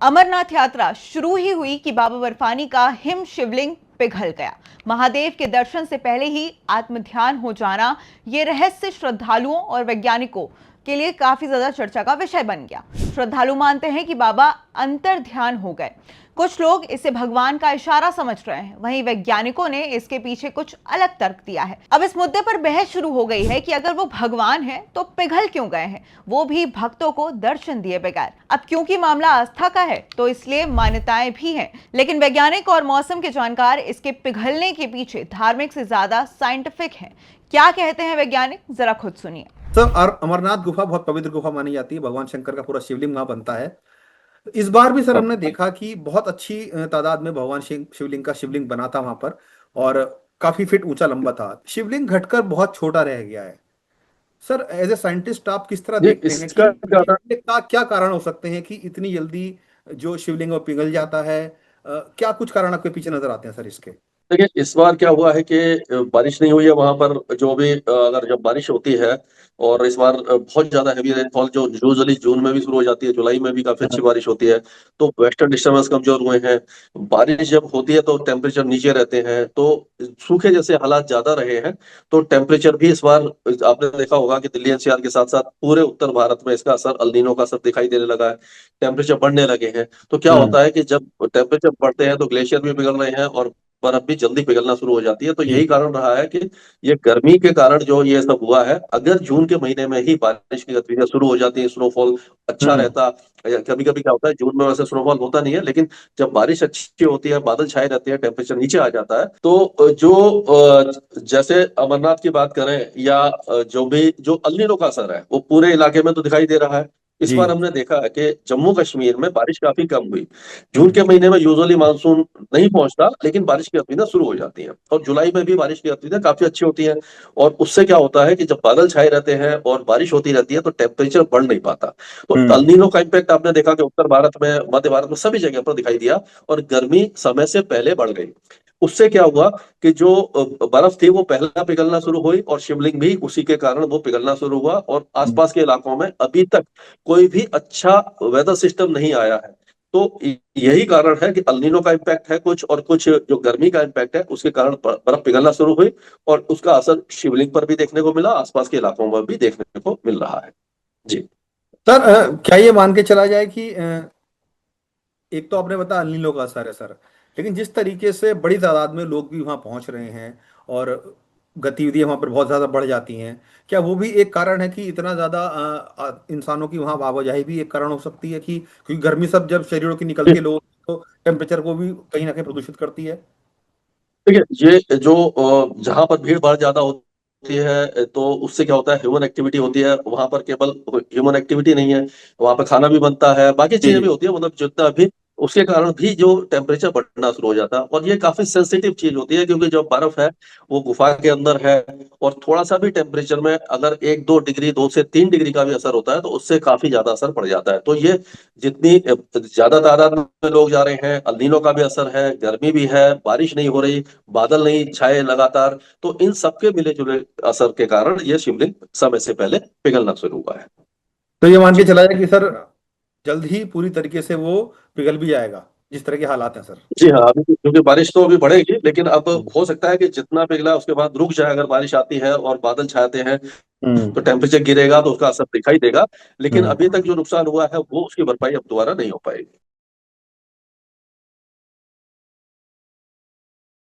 अमरनाथ यात्रा शुरू ही हुई कि बाबा बर्फानी का हिम शिवलिंग पिघल गया। महादेव के दर्शन से पहले ही आत्मध्यान हो जाना, यह रहस्य श्रद्धालुओं और वैज्ञानिकों के लिए काफी ज्यादा चर्चा का विषय बन गया। श्रद्धालु मानते हैं कि बाबा अंतर ध्यान हो गए, कुछ लोग इसे भगवान का इशारा समझ रहे हैं, वहीं वैज्ञानिकों ने इसके पीछे कुछ अलग तर्क दिया है। अब इस मुद्दे पर बहस शुरू हो गई है कि अगर वो भगवान है तो पिघल क्यों गए हैं, वो भी भक्तों को दर्शन दिए बगैर। अब क्योंकि मामला आस्था का है तो इसलिए मान्यताएं भी हैं, लेकिन वैज्ञानिक और मौसम के जानकार इसके पिघलने के पीछे धार्मिक से ज्यादा साइंटिफिक है। क्या कहते हैं वैज्ञानिक, जरा खुद सुनिए। सर, अमरनाथ गुफा बहुत पवित्र गुफा मानी जाती है। भगवान शंकर का पूरा शिवलिंग वहां बनता है। इस बार भी सर हमने देखा कि बहुत अच्छी तादाद में भगवान शिवलिंग का शिवलिंग बना था वहां पर, और काफी फीट ऊंचा लंबा था। शिवलिंग घटकर बहुत छोटा रह गया है। सर, एज ए साइंटिस्ट आप किस तरह ये देखते हैं कि इसका क्या था? ये क्या कारण हो सकते हैं कि इतनी जल्दी जो शिवलिंग वो पिघल जाता है? क्या कुछ कारण आपके पीछे नजर आते हैं सर इसके? देखिए, इस बार क्या हुआ है कि बारिश नहीं हुई है वहां पर। जो भी अगर जब बारिश होती है, और इस बार बहुत ज्यादा हैवी रेनफॉल जो यूजुअली जून में भी शुरू हो जाती है, जुलाई में भी काफी अच्छी बारिश होती है, तो वेस्टर्न डिस्टर्बेंस कमजोर हुए हैं। बारिश जब होती है तो टेम्परेचर नीचे रहते हैं, तो सूखे जैसे हालात ज्यादा रहे हैं। तो टेम्परेचर भी इस बार आपने देखा होगा कि दिल्ली एनसीआर के साथ साथ पूरे उत्तर भारत में इसका असर, अल नीनो का असर दिखाई देने लगा है। टेम्परेचर बढ़ने लगे हैं। तो क्या होता है कि जब टेम्परेचर बढ़ते हैं तो ग्लेशियर भी पिघल रहे हैं और बर्फ भी जल्दी पिघलना शुरू हो जाती है। तो यही कारण रहा है कि ये गर्मी के कारण जो ये सब हुआ है। अगर जून के महीने में ही बारिश की गतिविधियां शुरू हो जाती है, स्नोफॉल अच्छा रहता। कभी कभी क्या होता है, जून में वैसे स्नोफॉल होता नहीं है, लेकिन जब बारिश अच्छी होती है, बादल छाए रहते हैं, टेम्परेचर नीचे आ जाता है, तो जो जैसे अमरनाथ की बात करें या जो भी जो अल नीनो का असर है वो पूरे इलाके में तो दिखाई दे रहा है। इस जी। बार हमने देखा है कि जम्मू कश्मीर में बारिश काफी कम हुई। जून हम्म। के महीने में यूजुअली मानसून नहीं पहुंचता, लेकिन बारिश की गतिविधियां शुरू हो जाती हैं, और जुलाई में भी बारिश की गतिविधियां काफी अच्छी होती हैं। और उससे क्या होता है कि जब बादल छाए रहते हैं और बारिश होती रहती है तो टेम्परेचर बढ़ नहीं पाता। तो हम्म। अल नीनो का इम्पैक्ट आपने देखा कि उत्तर भारत में, मध्य भारत में सभी जगह पर दिखाई दिया, और गर्मी समय से पहले बढ़ गई। उससे क्या हुआ कि जो बर्फ थी वो पहला पिघलना शुरू हुई, और शिवलिंग भी उसी के कारण वो पिघलना शुरू हुआ। और आसपास के इलाकों में अभी तक कोई भी अच्छा वेदर सिस्टम नहीं आया है। तो यही कारण है कि अल नीनो का इम्पैक्ट है कुछ, और कुछ जो गर्मी का इम्पैक्ट है उसके कारण बर्फ पिघलना शुरू हुई, और उसका असर शिवलिंग पर भी देखने को मिला, आसपास के इलाकों में भी देखने को मिल रहा है। जी। सर, क्या ये मान के चला जाए कि एक तो आपने बताया अल नीनो का असर है सर, लेकिन जिस तरीके से बड़ी तादाद में लोग भी वहां पहुंच रहे हैं और गतिविधियां वहां पर बहुत ज्यादा बढ़ जाती हैं, क्या वो भी एक कारण है कि इतना ज्यादा इंसानों की वहां आवाजाही भी एक कारण हो सकती है कि क्योंकि गर्मी सब जब शरीरों की निकलती है लोगों की, तो टेम्परेचर को भी कहीं ना कहीं प्रदूषित करती है? देखिए, ये जो जहां पर भीड़ भाड़ ज्यादा होती है, तो उससे क्या होता है, ह्यूमन एक्टिविटी होती है वहां पर। केवल ह्यूमन एक्टिविटी नहीं है, वहां पर खाना भी बनता है, बाकी जी चीजें भी जी। होती है, मतलब जितना भी, उसके कारण भी जो टेम्परेचर बढ़ना शुरू हो जाता है। और ये काफी सेंसिटिव चीज होती है, क्योंकि जो बर्फ है वो गुफा के अंदर है, और थोड़ा सा भी टेम्परेचर में अगर 1-2 डिग्री, 2 से 3 डिग्री का भी असर होता है, तो उससे काफी ज्यादा असर पड़ जाता है। तो ये जितनी ज्यादा तादाद में लोग जा रहे हैं, अल नीनो का भी असर है, गर्मी भी है, बारिश नहीं हो रही, बादल नहीं छाए लगातार, तो इन सबके मिले जुले असर के कारण ये शिवलिंग समय से पहले पिघलना शुरू हुआ है। तो ये मान के जी। चला जाए कि सर जल्द ही पूरी तरीके से वो पिघल भी जाएगा, जिस तरह के हालात हैं सर? जी हाँ, अभी क्योंकि बारिश तो अभी बढ़ेगी, लेकिन अब हो सकता है कि जितना पिघला उसके बाद रुक जाए। अगर बारिश आती है और बादल छाते हैं हम्म। तो टेम्परेचर गिरेगा, तो उसका असर दिखाई देगा। लेकिन हम्म। अभी तक जो नुकसान हुआ है वो, उसकी भरपाई अब दोबारा नहीं हो पाएगी।